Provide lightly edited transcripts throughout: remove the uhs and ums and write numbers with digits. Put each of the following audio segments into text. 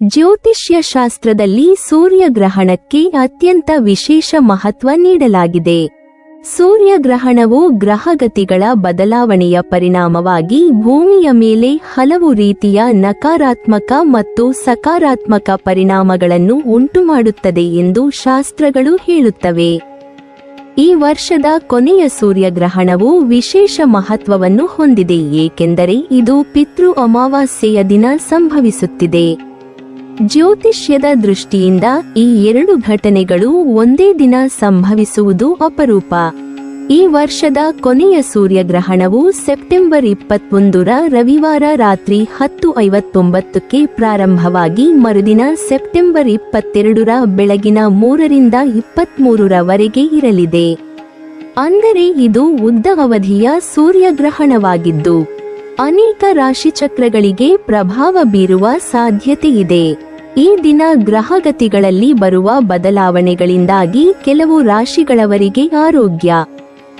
ಜ್ಯೋತಿಷ್ಯ ಶಾಸ್ತ್ರದಲ್ಲಿ ಸೂರ್ಯಗ್ರಹಣಕ್ಕೆ ಅತ್ಯಂತ ವಿಶೇಷ ಮಹತ್ವ ನೀಡಲಾಗಿದೆ. ಸೂರ್ಯಗ್ರಹಣವು ಗ್ರಹಗತಿಗಳ ಬದಲಾವಣೆಯ ಪರಿಣಾಮವಾಗಿ ಭೂಮಿಯ ಮೇಲೆ ಹಲವು ರೀತಿಯ ನಕಾರಾತ್ಮಕ ಮತ್ತು ಸಕಾರಾತ್ಮಕ ಪರಿಣಾಮಗಳನ್ನು ಉಂಟುಮಾಡುತ್ತದೆ ಎಂದು ಶಾಸ್ತ್ರಗಳು ಹೇಳುತ್ತವೆ. ಈ ವರ್ಷದ ಕೊನೆಯ ಸೂರ್ಯಗ್ರಹಣವು ವಿಶೇಷ ಮಹತ್ವವನ್ನು ಹೊಂದಿದೆ, ಏಕೆಂದರೆ ಇದು ಪಿತೃ ಅಮಾವಾಸ್ಯೆಯ ದಿನ ಸಂಭವಿಸುತ್ತಿದೆ. ಜ್ಯೋತಿಷ್ಯದ ದೃಷ್ಟಿಯಿಂದ ಈ ಎರಡು ಘಟನೆಗಳು ಒಂದೇ ದಿನ ಸಂಭವಿಸುವುದು ಅಪರೂಪ. ಈ ವರ್ಷದ ಕೊನೆಯ ಸೂರ್ಯಗ್ರಹಣವು ಸೆಪ್ಟೆಂಬರ್ 21ರ ರವಿವಾರ ರಾತ್ರಿ 10:59ಕ್ಕೆ ಪ್ರಾರಂಭವಾಗಿ ಮರುದಿನ ಸೆಪ್ಟೆಂಬರ್ 22ರ ಬೆಳಗಿನ 3ರಿಂದ 23ರವರೆಗೆ ಇರಲಿದೆ. ಅಂದರೆ ಇದು ಉದ್ದ ಅವಧಿಯ ಸೂರ್ಯಗ್ರಹಣವಾಗಿದ್ದು ಅನೇಕ ರಾಶಿಚಕ್ರಗಳಿಗೆ ಪ್ರಭಾವ ಬೀರುವ ಸಾಧ್ಯತೆಯಿದೆ. ಈ ದಿನ ಗ್ರಹಗತಿಗಳಲ್ಲಿ ಬರುವ ಬದಲಾವಣೆಗಳಿಂದಾಗಿ ಕೆಲವು ರಾಶಿಗಳವರಿಗೆ ಆರೋಗ್ಯ,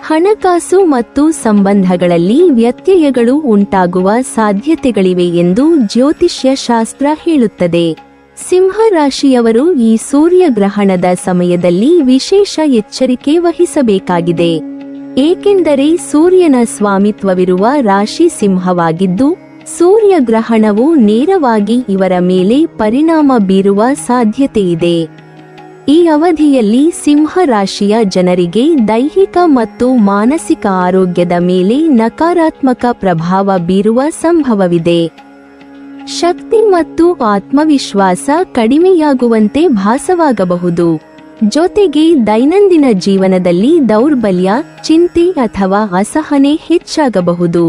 ಹಣಕಾಸು ಮತ್ತು ಸಂಬಂಧಗಳಲ್ಲಿ ವ್ಯತ್ಯಯಗಳು ಉಂಟಾಗುವ ಸಾಧ್ಯತೆಗಳಿವೆ ಎಂದು ಜ್ಯೋತಿಷ್ಯ ಶಾಸ್ತ್ರ ಹೇಳುತ್ತದೆ. ಸಿಂಹ ರಾಶಿಯವರು ಈ ಸೂರ್ಯಗ್ರಹಣದ ಸಮಯದಲ್ಲಿ ವಿಶೇಷ ಎಚ್ಚರಿಕೆ ವಹಿಸಬೇಕಾಗಿದೆ, ಏಕೆಂದರೆ ಸೂರ್ಯನ ಸ್ವಾಮಿತ್ವವಿರುವ ರಾಶಿ ಸಿಂಹವಾಗಿದ್ದು ಸೂರ್ಯಗ್ರಹಣವು ನೇರವಾಗಿ ಇವರ ಮೇಲೆ ಪರಿಣಾಮ ಬೀರುವ ಸಾಧ್ಯತೆಯಿದೆ. ಈ ಅವಧಿಯಲ್ಲಿ ಸಿಂಹ ರಾಶಿಯ ಜನರಿಗೆ ದೈಹಿಕ ಮತ್ತು ಮಾನಸಿಕ ಆರೋಗ್ಯದ ಮೇಲೆ ನಕಾರಾತ್ಮಕ ಪ್ರಭಾವ ಬೀರುವ ಸಂಭವವಿದೆ. ಶಕ್ತಿ ಮತ್ತು ಆತ್ಮವಿಶ್ವಾಸ ಕಡಿಮೆಯಾಗುವಂತೆ ಭಾಸವಾಗಬಹುದು. ಜೊತೆಗೆ ದೈನಂದಿನ ಜೀವನದಲ್ಲಿ ದೌರ್ಬಲ್ಯ, ಚಿಂತೆ ಅಥವಾ ಅಸಹನೆ ಹೆಚ್ಚಾಗಬಹುದು.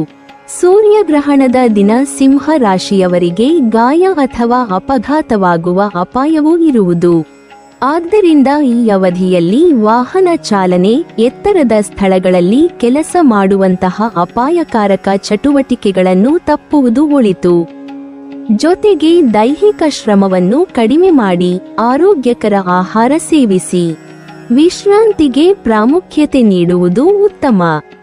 ಸೂರ್ಯಗ್ರಹಣದ ದಿನ ಸಿಂಹ ರಾಶಿಯವರಿಗೆ ಗಾಯ ಅಥವಾ ಅಪಘಾತವಾಗುವ ಅಪಾಯವೂ ಇರುವುದು. ಆದ್ದರಿಂದ ಈ ಅವಧಿಯಲ್ಲಿ ವಾಹನ ಚಾಲನೆ, ಎತ್ತರದ ಸ್ಥಳಗಳಲ್ಲಿ ಕೆಲಸ ಮಾಡುವಂತಹ ಅಪಾಯಕಾರಕ ಚಟುವಟಿಕೆಗಳನ್ನು ತಪ್ಪುವುದು ಒಳಿತು. ಜೊತೆಗೆ ದೈಹಿಕ ಶ್ರಮವನ್ನು ಕಡಿಮೆ ಮಾಡಿ ಆರೋಗ್ಯಕರ ಆಹಾರ ಸೇವಿಸಿ ವಿಶ್ರಾಂತಿಗೆ ಪ್ರಾಮುಖ್ಯತೆ ನೀಡುವುದು ಉತ್ತಮ.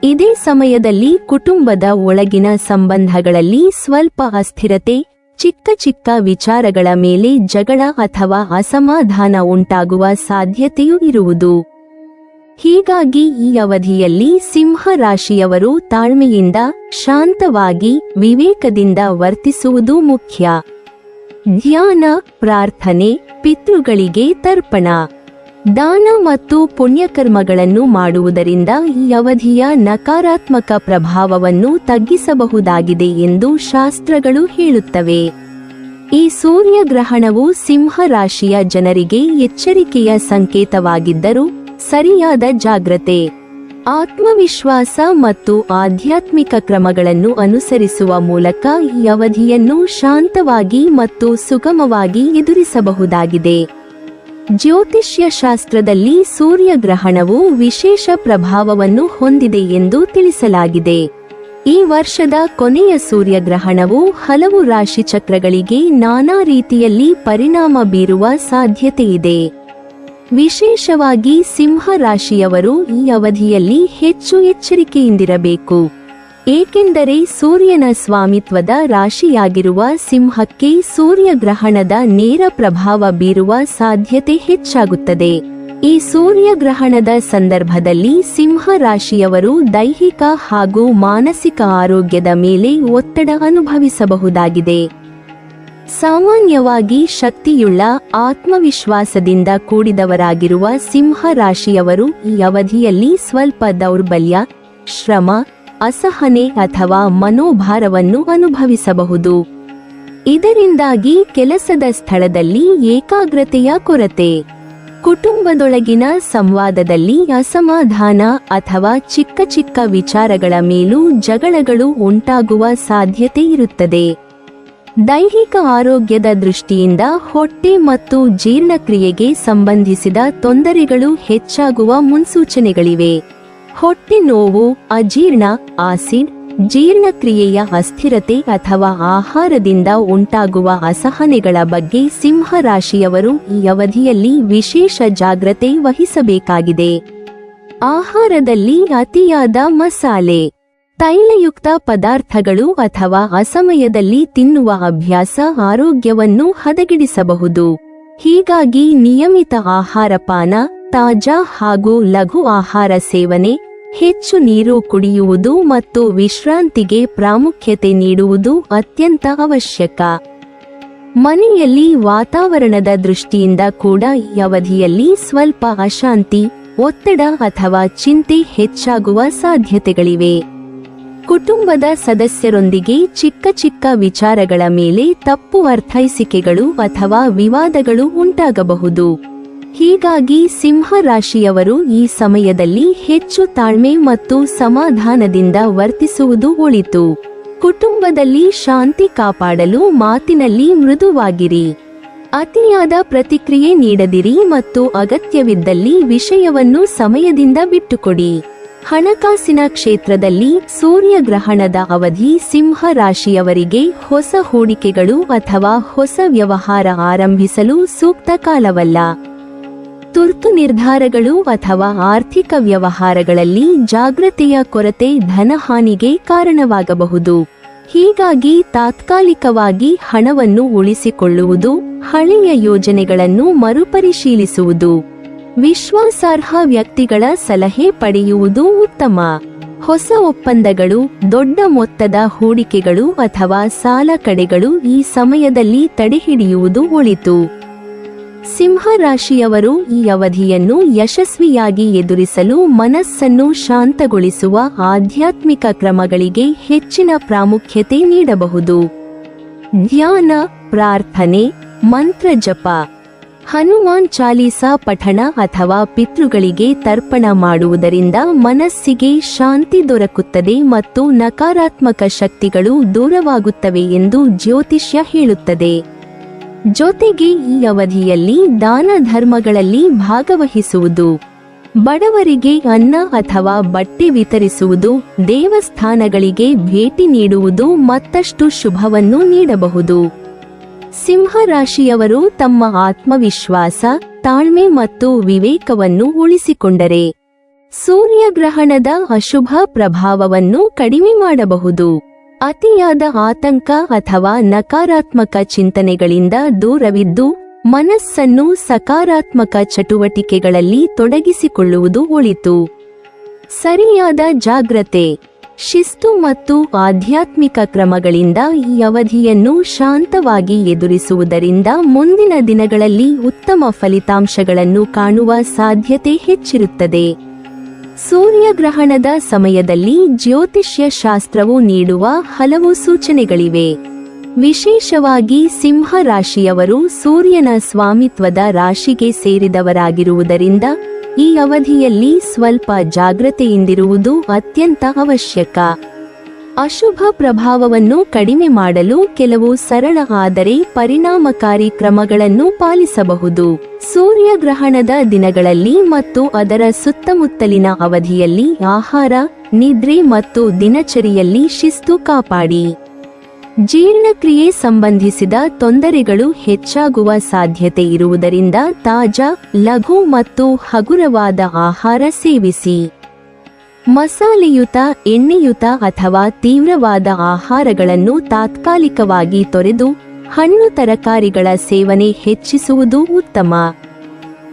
ಇದೇ ಸಮಯದಲ್ಲಿ ಕುಟುಂಬದ ಒಳಗಿನ ಸಂಬಂಧಗಳಲ್ಲಿ ಸ್ವಲ್ಪ ಅಸ್ಥಿರತೆ, ಚಿಕ್ಕ ಚಿಕ್ಕ ವಿಚಾರಗಳ ಮೇಲೆ ಜಗಳ ಅಥವಾ ಅಸಮಾಧಾನ ಉಂಟಾಗುವ ಸಾಧ್ಯತೆಯೂ ಇರುವುದು. ಹೀಗಾಗಿ ಈ ಅವಧಿಯಲ್ಲಿ ಸಿಂಹ ರಾಶಿಯವರು ತಾಳ್ಮೆಯಿಂದ, ಶಾಂತವಾಗಿ, ವಿವೇಕದಿಂದ ವರ್ತಿಸುವುದು ಮುಖ್ಯ. ಧ್ಯಾನ, ಪ್ರಾರ್ಥನೆ, ಪಿತೃಗಳಿಗೆ ತರ್ಪಣ, ದಾನ ಮತ್ತು ಪುಣ್ಯಕರ್ಮಗಳನ್ನು ಮಾಡುವುದರಿಂದ ಈ ಅವಧಿಯ ನಕಾರಾತ್ಮಕ ಪ್ರಭಾವವನ್ನು ತಗ್ಗಿಸಬಹುದಾಗಿದೆ ಎಂದು ಶಾಸ್ತ್ರಗಳು ಹೇಳುತ್ತವೆ. ಈ ಸೂರ್ಯಗ್ರಹಣವು ಸಿಂಹ ರಾಶಿಯ ಜನರಿಗೆ ಎಚ್ಚರಿಕೆಯ ಸಂಕೇತವಾಗಿದ್ದರೂ ಸರಿಯಾದ ಜಾಗ್ರತೆ, ಆತ್ಮವಿಶ್ವಾಸ ಮತ್ತು ಆಧ್ಯಾತ್ಮಿಕ ಕ್ರಮಗಳನ್ನು ಅನುಸರಿಸುವ ಮೂಲಕ ಈ ಅವಧಿಯನ್ನು ಶಾಂತವಾಗಿ ಮತ್ತು ಸುಗಮವಾಗಿ ಎದುರಿಸಬಹುದಾಗಿದೆ. ಜ್ಯೋತಿಷ್ಯ ಶಾಸ್ತ್ರದಲ್ಲಿ ಸೂರ್ಯಗ್ರಹಣವು ವಿಶೇಷ ಪ್ರಭಾವವನ್ನು ಹೊಂದಿದೆ ಎಂದು ತಿಳಿಸಲಾಗಿದೆ. ಈ ವರ್ಷದ ಕೊನೆಯ ಸೂರ್ಯಗ್ರಹಣವು ಹಲವು ರಾಶಿಚಕ್ರಗಳಿಗೆ ನಾನಾ ರೀತಿಯಲ್ಲಿ ಪರಿಣಾಮ ಬೀರುವ ಸಾಧ್ಯತೆಯಿದೆ. ವಿಶೇಷವಾಗಿ ಸಿಂಹ ರಾಶಿಯವರು ಈ ಅವಧಿಯಲ್ಲಿ ಹೆಚ್ಚು ಎಚ್ಚರಿಕೆಯಿಂದಿರಬೇಕು, ಏಕೆಂದರೆ ಸೂರ್ಯನ ಸ್ವಾಮಿತ್ವದ ರಾಶಿಯಾಗಿರುವ ಸಿಂಹಕ್ಕೆ ಸೂರ್ಯಗ್ರಹಣದ ನೇರ ಪ್ರಭಾವ ಬೀರುವ ಸಾಧ್ಯತೆ ಹೆಚ್ಚಾಗುತ್ತದೆ. ಈ ಸೂರ್ಯಗ್ರಹಣದ ಸಂದರ್ಭದಲ್ಲಿ ಸಿಂಹ ರಾಶಿಯವರು ದೈಹಿಕ ಹಾಗೂ ಮಾನಸಿಕ ಆರೋಗ್ಯದ ಮೇಲೆ ಒತ್ತಡ ಅನುಭವಿಸಬಹುದಾಗಿದೆ. ಸಾಮಾನ್ಯವಾಗಿ ಶಕ್ತಿಯುಳ್ಳ, ಆತ್ಮವಿಶ್ವಾಸದಿಂದ ಕೂಡಿದವರಾಗಿರುವ ಸಿಂಹ ರಾಶಿಯವರು ಈ ಅವಧಿಯಲ್ಲಿ ಸ್ವಲ್ಪ ದೌರ್ಬಲ್ಯ, ಶ್ರಮ, ಅಸಹನೆ ಅಥವಾ ಮನೋಭಾರವನ್ನು ಅನುಭವಿಸಬಹುದು. ಇದರಿಂದಾಗಿ ಕೆಲಸದ ಸ್ಥಳದಲ್ಲಿ ಏಕಾಗ್ರತೆಯ ಕೊರತೆ, ಕುಟುಂಬದೊಳಗಿನ ಸಂವಾದದಲ್ಲಿ ಅಸಮಾಧಾನ ಅಥವಾ ಚಿಕ್ಕ ಚಿಕ್ಕ ವಿಚಾರಗಳ ಮೇಲೂ ಜಗಳಗಳು ಉಂಟಾಗುವ ಸಾಧ್ಯತೆ ಇರುತ್ತದೆ. ದೈಹಿಕ ಆರೋಗ್ಯದ ದೃಷ್ಟಿಯಿಂದ ಹೊಟ್ಟೆ ಮತ್ತು ಜೀರ್ಣಕ್ರಿಯೆಗೆ ಸಂಬಂಧಿಸಿದ ತೊಂದರೆಗಳು ಹೆಚ್ಚಾಗುವ ಮುನ್ಸೂಚನೆಗಳಿವೆ. ಹೊಟ್ಟೆ ನೋವು, ಅಜೀರ್ಣ, ಆಸಿಡ್, ಜೀರ್ಣಕ್ರಿಯೆಯ ಅಸ್ಥಿರತೆ ಅಥವಾ ಆಹಾರದಿಂದ ಉಂಟಾಗುವ ಅಸಹನೆಗಳ ಬಗ್ಗೆ ಸಿಂಹ ರಾಶಿಯವರು ಈ ಅವಧಿಯಲ್ಲಿ ವಿಶೇಷ ಜಾಗ್ರತೆ ವಹಿಸಬೇಕಾಗಿದೆ. ಆಹಾರದಲ್ಲಿ ಅತಿಯಾದ ಮಸಾಲೆ, ತೈಲಯುಕ್ತ ಪದಾರ್ಥಗಳು ಅಥವಾ ಅಸಮಯದಲ್ಲಿ ತಿನ್ನುವ ಅಭ್ಯಾಸ ಆರೋಗ್ಯವನ್ನು ಹದಗೆಡಿಸಬಹುದು. ಹೀಗಾಗಿ ನಿಯಮಿತ ಆಹಾರಪಾನ, ತಾಜಾ ಹಾಗೂ ಲಘು ಆಹಾರ ಸೇವನೆ, ಹೆಚ್ಚು ನೀರು ಕುಡಿಯುವುದು ಮತ್ತು ವಿಶ್ರಾಂತಿಗೆ ಪ್ರಾಮುಖ್ಯತೆ ನೀಡುವುದು ಅತ್ಯಂತ ಅವಶ್ಯಕ. ಮನೆಯಲ್ಲಿ ವಾತಾವರಣದ ದೃಷ್ಟಿಯಿಂದ ಕೂಡ ಈ ಅವಧಿಯಲ್ಲಿ ಸ್ವಲ್ಪ ಅಶಾಂತಿ, ಒತ್ತಡ ಅಥವಾ ಚಿಂತೆ ಹೆಚ್ಚಾಗುವ ಸಾಧ್ಯತೆಗಳಿವೆ. ಕುಟುಂಬದ ಸದಸ್ಯರೊಂದಿಗೆ ಚಿಕ್ಕ ಚಿಕ್ಕ ವಿಚಾರಗಳ ಮೇಲೆ ತಪ್ಪು ಅರ್ಥೈಸಿಕೆಗಳು ಅಥವಾ ವಿವಾದಗಳು ಉಂಟಾಗಬಹುದು. ಹೀಗಾಗಿ ಸಿಂಹ ರಾಶಿಯವರು ಈ ಸಮಯದಲ್ಲಿ ಹೆಚ್ಚು ತಾಳ್ಮೆ ಮತ್ತು ಸಮಾಧಾನದಿಂದ ವರ್ತಿಸುವುದು ಒಳಿತು. ಕುಟುಂಬದಲ್ಲಿ ಶಾಂತಿ ಕಾಪಾಡಲು ಮಾತಿನಲ್ಲಿ ಮೃದುವಾಗಿರಿ. ಅತಿಯಾದ ಪ್ರತಿಕ್ರಿಯೆ ನೀಡದಿರಿ ಮತ್ತು ಅಗತ್ಯವಿದ್ದಲ್ಲಿ ವಿಷಯವನ್ನು ಸಮಯದಿಂದ ಬಿಟ್ಟುಕೊಡಿ. ಹಣಕಾಸಿನ ಕ್ಷೇತ್ರದಲ್ಲಿ ಸೂರ್ಯಗ್ರಹಣದ ಅವಧಿ ಸಿಂಹ ರಾಶಿಯವರಿಗೆ ಹೊಸ ಹೂಡಿಕೆಗಳು ಅಥವಾ ಹೊಸ ವ್ಯವಹಾರ ಆರಂಭಿಸಲು ಸೂಕ್ತ ಕಾಲವಲ್ಲ. ತುರ್ತು ನಿರ್ಧಾರಗಳು ಅಥವಾ ಆರ್ಥಿಕ ವ್ಯವಹಾರಗಳಲ್ಲಿ ಜಾಗೃತೆಯ ಕೊರತೆ ಧನಹಾನಿಗೆ ಕಾರಣವಾಗಬಹುದು. ಹೀಗಾಗಿ ತಾತ್ಕಾಲಿಕವಾಗಿ ಹಣವನ್ನು ಉಳಿಸಿಕೊಳ್ಳುವುದು, ಹಳೆಯ ಯೋಜನೆಗಳನ್ನು ಮರುಪರಿಶೀಲಿಸುವುದು, ವಿಶ್ವಾಸಾರ್ಹ ವ್ಯಕ್ತಿಗಳ ಸಲಹೆ ಪಡೆಯುವುದು ಉತ್ತಮ. ಹೊಸ ಒಪ್ಪಂದಗಳು, ದೊಡ್ಡ ಮೊತ್ತದ ಹೂಡಿಕೆಗಳು ಅಥವಾ ಸಾಲ ಕಡೆಗಳು ಈ ಸಮಯದಲ್ಲಿ ತಡೆಹಿಡಿಯುವುದು ಒಳಿತು. ಸಿಂಹ ರಾಶಿಯವರು ಈ ಅವಧಿಯನ್ನು ಯಶಸ್ವಿಯಾಗಿ ಎದುರಿಸಲು ಮನಸ್ಸನ್ನು ಶಾಂತಗೊಳಿಸುವ ಆಧ್ಯಾತ್ಮಿಕ ಕ್ರಮಗಳಿಗೆ ಹೆಚ್ಚಿನ ಪ್ರಾಮುಖ್ಯತೆ ನೀಡಬಹುದು. ಧ್ಯಾನ, ಪ್ರಾರ್ಥನೆ, ಮಂತ್ರ ಜಪ, ಹನುಮಾನ್ ಚಾಲೀಸಾ ಪಠಣ ಅಥವಾ ಪಿತೃಗಳಿಗೆ ತರ್ಪಣ ಮಾಡುವುದರಿಂದ ಮನಸ್ಸಿಗೆ ಶಾಂತಿ ದೊರಕುತ್ತದೆ ಮತ್ತು ನಕಾರಾತ್ಮಕ ಶಕ್ತಿಗಳು ದೂರವಾಗುತ್ತವೆ ಎಂದು ಜ್ಯೋತಿಷ್ಯ ಹೇಳುತ್ತದೆ. ಜೊತೆಗೆ ಈ ಅವಧಿಯಲ್ಲಿ ದಾನ ಧರ್ಮಗಳಲ್ಲಿ ಭಾಗವಹಿಸುವುದು, ಬಡವರಿಗೆ ಅನ್ನ ಅಥವಾ ಬಟ್ಟೆ ವಿತರಿಸುವುದು, ದೇವಸ್ಥಾನಗಳಿಗೆ ಭೇಟಿ ನೀಡುವುದು ಮತ್ತಷ್ಟು ಶುಭವನ್ನು ನೀಡಬಹುದು. ಸಿಂಹ ರಾಶಿಯವರು ತಮ್ಮ ಆತ್ಮವಿಶ್ವಾಸ, ತಾಳ್ಮೆ ಮತ್ತು ವಿವೇಕವನ್ನು ಉಳಿಸಿಕೊಂಡರೆ ಸೂರ್ಯಗ್ರಹಣದ ಅಶುಭ ಪ್ರಭಾವವನ್ನು ಕಡಿಮೆ ಮಾಡಬಹುದು. ಅತಿಯಾದ ಆತಂಕ ಅಥವಾ ನಕಾರಾತ್ಮಕ ಚಿಂತನೆಗಳಿಂದ ದೂರವಿದ್ದು ಮನಸ್ಸನ್ನು ಸಕಾರಾತ್ಮಕ ಚಟುವಟಿಕೆಗಳಲ್ಲಿ ತೊಡಗಿಸಿಕೊಳ್ಳುವುದು ಒಳಿತು. ಸರಿಯಾದ ಜಾಗ್ರತೆ, ಶಿಸ್ತು ಮತ್ತು ಆಧ್ಯಾತ್ಮಿಕ ಕ್ರಮಗಳಿಂದ ಈ ಅವಧಿಯನ್ನು ಶಾಂತವಾಗಿ ಎದುರಿಸುವುದರಿಂದ ಮುಂದಿನ ದಿನಗಳಲ್ಲಿ ಉತ್ತಮ ಫಲಿತಾಂಶಗಳನ್ನು ಕಾಣುವ ಸಾಧ್ಯತೆ ಹೆಚ್ಚಿರುತ್ತದೆ. ಸೂರ್ಯಗ್ರಹಣದ ಸಮಯದಲ್ಲಿ ಜ್ಯೋತಿಷ್ಯ ಶಾಸ್ತ್ರವು ನೀಡುವ ಹಲವು ಸೂಚನೆಗಳಿವೆ. ವಿಶೇಷವಾಗಿ ಸಿಂಹ ರಾಶಿಯವರು ಸೂರ್ಯನ ಸ್ವಾಮಿತ್ವದ ರಾಶಿಗೆ ಸೇರಿದವರಾಗಿರುವುದರಿಂದ ಈ ಅವಧಿಯಲ್ಲಿ ಸ್ವಲ್ಪ ಜಾಗೃತೆಯಿಂದಿರುವುದು ಅತ್ಯಂತ ಅವಶ್ಯಕ. ಅಶುಭ ಪ್ರಭಾವವನ್ನು ಕಡಿಮೆ ಮಾಡಲು ಕೆಲವು ಸರಳ ಆದರೆ ಪರಿಣಾಮಕಾರಿ ಕ್ರಮಗಳನ್ನು ಪಾಲಿಸಬಹುದು. ಸೂರ್ಯಗ್ರಹಣದ ದಿನಗಳಲ್ಲಿ ಮತ್ತು ಅದರ ಸುತ್ತಮುತ್ತಲಿನ ಅವಧಿಯಲ್ಲಿ ಆಹಾರ, ನಿದ್ರೆ ಮತ್ತು ದಿನಚರಿಯಲ್ಲಿ ಶಿಸ್ತು ಕಾಪಾಡಿ. ಜೀರ್ಣಕ್ರಿಯೆ ಸಂಬಂಧಿಸಿದ ತೊಂದರೆಗಳು ಹೆಚ್ಚಾಗುವ ಸಾಧ್ಯತೆ ಇರುವುದರಿಂದ ತಾಜಾ, ಲಘು ಮತ್ತು ಹಗುರವಾದ ಆಹಾರ ಸೇವಿಸಿ. ಮಸಾಲೆಯುತ, ಎಣ್ಣೆಯುತ ಅಥವಾ ತೀವ್ರವಾದ ಆಹಾರಗಳನ್ನು ತಾತ್ಕಾಲಿಕವಾಗಿ ತೊರೆದು ಹಣ್ಣು ತರಕಾರಿಗಳ ಸೇವನೆ ಹೆಚ್ಚಿಸುವುದು ಉತ್ತಮ.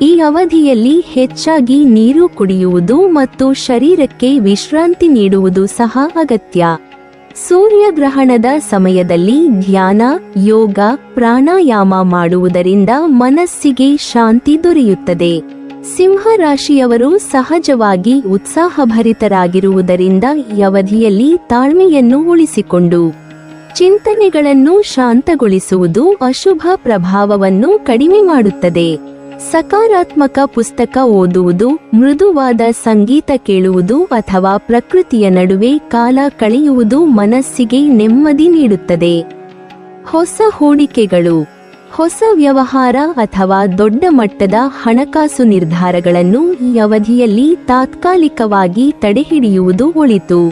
ಈ ಅವಧಿಯಲ್ಲಿ ಹೆಚ್ಚಾಗಿ ನೀರು ಕುಡಿಯುವುದು ಮತ್ತು ಶರೀರಕ್ಕೆ ವಿಶ್ರಾಂತಿ ನೀಡುವುದು ಸಹ ಅಗತ್ಯ. ಸೂರ್ಯಗ್ರಹಣದ ಸಮಯದಲ್ಲಿ ಧ್ಯಾನ, ಯೋಗ, ಪ್ರಾಣಾಯಾಮ ಮಾಡುವುದರಿಂದ ಮನಸ್ಸಿಗೆ ಶಾಂತಿ ದೊರೆಯುತ್ತದೆ. ಸಿಂಹ ರಾಶಿಯವರು ಸಹಜವಾಗಿ ಉತ್ಸಾಹಭರಿತರಾಗಿರುವುದರಿಂದ ಈ ಅವಧಿಯಲ್ಲಿ ತಾಳ್ಮೆಯನ್ನು ಉಳಿಸಿಕೊಂಡು ಚಿಂತನೆಗಳನ್ನು ಶಾಂತಗೊಳಿಸುವುದು ಅಶುಭ ಪ್ರಭಾವವನ್ನು ಕಡಿಮೆ ಮಾಡುತ್ತದೆ. ಸಕಾರಾತ್ಮಕ ಪುಸ್ತಕ ಓದುವುದು, ಮೃದುವಾದ ಸಂಗೀತ ಕೇಳುವುದು ಅಥವಾ ಪ್ರಕೃತಿಯ ನಡುವೆ ಕಾಲ ಕಳೆಯುವುದು ಮನಸ್ಸಿಗೆ ನೆಮ್ಮದಿ ನೀಡುತ್ತದೆ. ಹೊಸ ಹೂಡಿಕೆಗಳು, ಹೊಸ ವ್ಯವಹಾರ ಅಥವಾ ದೊಡ್ಡ ಮಟ್ಟದ ಹಣಕಾಸು ನಿರ್ಧಾರಗಳನ್ನು ಈ ಅವಧಿಯಲ್ಲಿ ತಾತ್ಕಾಲಿಕವಾಗಿ ತಡೆಹಿಡಿಯುವುದು ಒಳಿತು.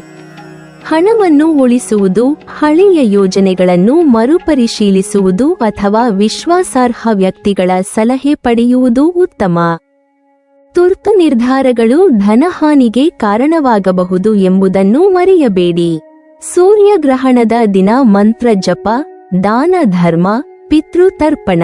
ಹಣವನ್ನು ಉಳಿಸುವುದು, ಹಳೆಯ ಯೋಜನೆಗಳನ್ನು ಮರುಪರಿಶೀಲಿಸುವುದು ಅಥವಾ ವಿಶ್ವಾಸಾರ್ಹ ವ್ಯಕ್ತಿಗಳ ಸಲಹೆ ಪಡೆಯುವುದು ಉತ್ತಮ. ತುರ್ತು ನಿರ್ಧಾರಗಳು ಧನಹಾನಿಗೆ ಕಾರಣವಾಗಬಹುದು ಎಂಬುದನ್ನು ಮರೆಯಬೇಡಿ. ಸೂರ್ಯಗ್ರಹಣದ ದಿನ ಮಂತ್ರ ಜಪ, ದಾನ ಧರ್ಮ, ಪಿತೃತರ್ಪಣ,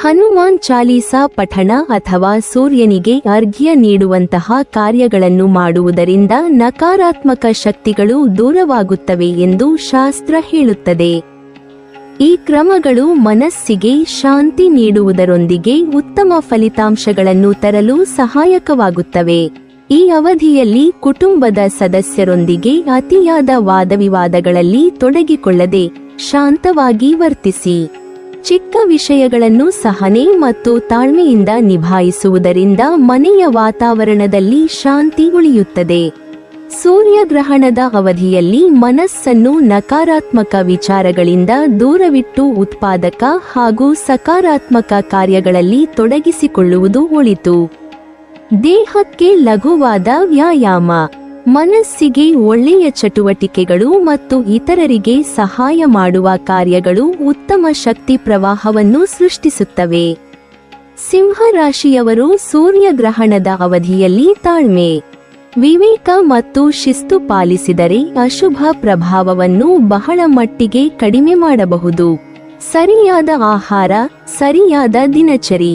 ಹನುಮಾನ್ ಚಾಲೀಸಾ ಪಠಣ ಅಥವಾ ಸೂರ್ಯನಿಗೆ ಅರ್ಘ್ಯ ನೀಡುವಂತಹ ಕಾರ್ಯಗಳನ್ನು ಮಾಡುವುದರಿಂದ ನಕಾರಾತ್ಮಕ ಶಕ್ತಿಗಳು ದೂರವಾಗುತ್ತವೆ ಎಂದು ಶಾಸ್ತ್ರ ಹೇಳುತ್ತದೆ. ಈ ಕ್ರಮಗಳು ಮನಸ್ಸಿಗೆ ಶಾಂತಿ ನೀಡುವುದರೊಂದಿಗೆ ಉತ್ತಮ ಫಲಿತಾಂಶಗಳನ್ನು ತರಲು ಸಹಾಯಕವಾಗುತ್ತವೆ. ಈ ಅವಧಿಯಲ್ಲಿ ಕುಟುಂಬದ ಸದಸ್ಯರೊಂದಿಗೆ ಅತಿಯಾದ ವಾದವಿವಾದಗಳಲ್ಲಿ ತೊಡಗಿಕೊಳ್ಳದೆ ಶಾಂತವಾಗಿ ವರ್ತಿಸಿ. ಚಿಕ್ಕ ವಿಷಯಗಳನ್ನು ಸಹನೆ ಮತ್ತು ತಾಳ್ಮೆಯಿಂದ ನಿಭಾಯಿಸುವುದರಿಂದ ಮನೆಯ ವಾತಾವರಣದಲ್ಲಿ ಶಾಂತಿ ಉಳಿಯುತ್ತದೆ. ಸೂರ್ಯಗ್ರಹಣದ ಅವಧಿಯಲ್ಲಿ ಮನಸ್ಸನ್ನು ನಕಾರಾತ್ಮಕ ವಿಚಾರಗಳಿಂದ ದೂರವಿಟ್ಟು ಉತ್ಪಾದಕ ಹಾಗೂ ಸಕಾರಾತ್ಮಕ ಕಾರ್ಯಗಳಲ್ಲಿ ತೊಡಗಿಸಿಕೊಳ್ಳುವುದು ಒಳಿತು. ದೇಹಕ್ಕೆ ಲಘುವಾದ ವ್ಯಾಯಾಮ, ಮನಸ್ಸಿಗೆ ಒಳ್ಳೆಯ ಚಟುವಟಿಕೆಗಳು ಮತ್ತು ಇತರರಿಗೆ ಸಹಾಯ ಮಾಡುವ ಕಾರ್ಯಗಳು ಉತ್ತಮ ಶಕ್ತಿ ಪ್ರವಾಹವನ್ನು ಸೃಷ್ಟಿಸುತ್ತವೆ. ಸಿಂಹರಾಶಿಯವರು ಸೂರ್ಯಗ್ರಹಣದ ಅವಧಿಯಲ್ಲಿ ತಾಳ್ಮೆ, ವಿವೇಕ ಮತ್ತು ಶಿಸ್ತು ಪಾಲಿಸಿದರೆ ಅಶುಭ ಪ್ರಭಾವವನ್ನು ಬಹಳ ಮಟ್ಟಿಗೆ ಕಡಿಮೆ ಮಾಡಬಹುದು. ಸರಿಯಾದ ಆಹಾರ, ಸರಿಯಾದ ದಿನಚರಿ,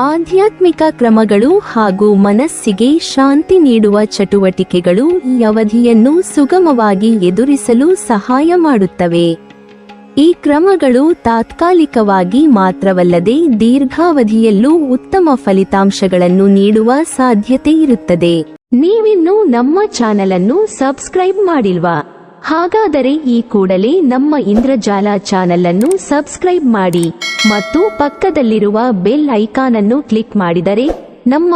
ಆಧ್ಯಾತ್ಮಿಕ ಕ್ರಮಗಳು ಹಾಗೂ ಮನಸ್ಸಿಗೆ ಶಾಂತಿ ನೀಡುವ ಚಟುವಟಿಕೆಗಳು ಈ ಅವಧಿಯನ್ನು ಸುಗಮವಾಗಿ ಎದುರಿಸಲು ಸಹಾಯ ಮಾಡುತ್ತವೆ. ಈ ಕ್ರಮಗಳು ತಾತ್ಕಾಲಿಕವಾಗಿ ಮಾತ್ರವಲ್ಲದೆ ದೀರ್ಘಾವಧಿಯಲ್ಲೂ ಉತ್ತಮ ಫಲಿತಾಂಶಗಳನ್ನು ನೀಡುವ ಸಾಧ್ಯತೆ ಇರುತ್ತದೆ. ನೀವಿನ್ನೂ ನಮ್ಮ ಚಾನೆಲ್ ಅನ್ನು ಸಬ್ಸ್ಕ್ರೈಬ್ ಮಾಡಿಲ್ವಾ? ಹಾಗಾದರೆ ಈ ಕೂಡಲೇ ನಮ್ಮ ಇಂದ್ರಜಾಲ ಚಾನೆಲ್ ಅನ್ನು ಸಬ್ಸ್ಕ್ರೈಬ್ ಮಾಡಿ ಮತ್ತು ಪಕ್ಕದಲ್ಲಿರುವ ಬೆಲ್ ಐಕಾನ್ ಅನ್ನು ಕ್ಲಿಕ್ ಮಾಡಿದರೆ ನಮ್ಮ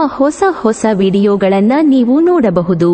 ಹೊಸ ವಿಡಿಯೋಗಳನ್ನು ನೀವು ನೋಡಬಹುದು.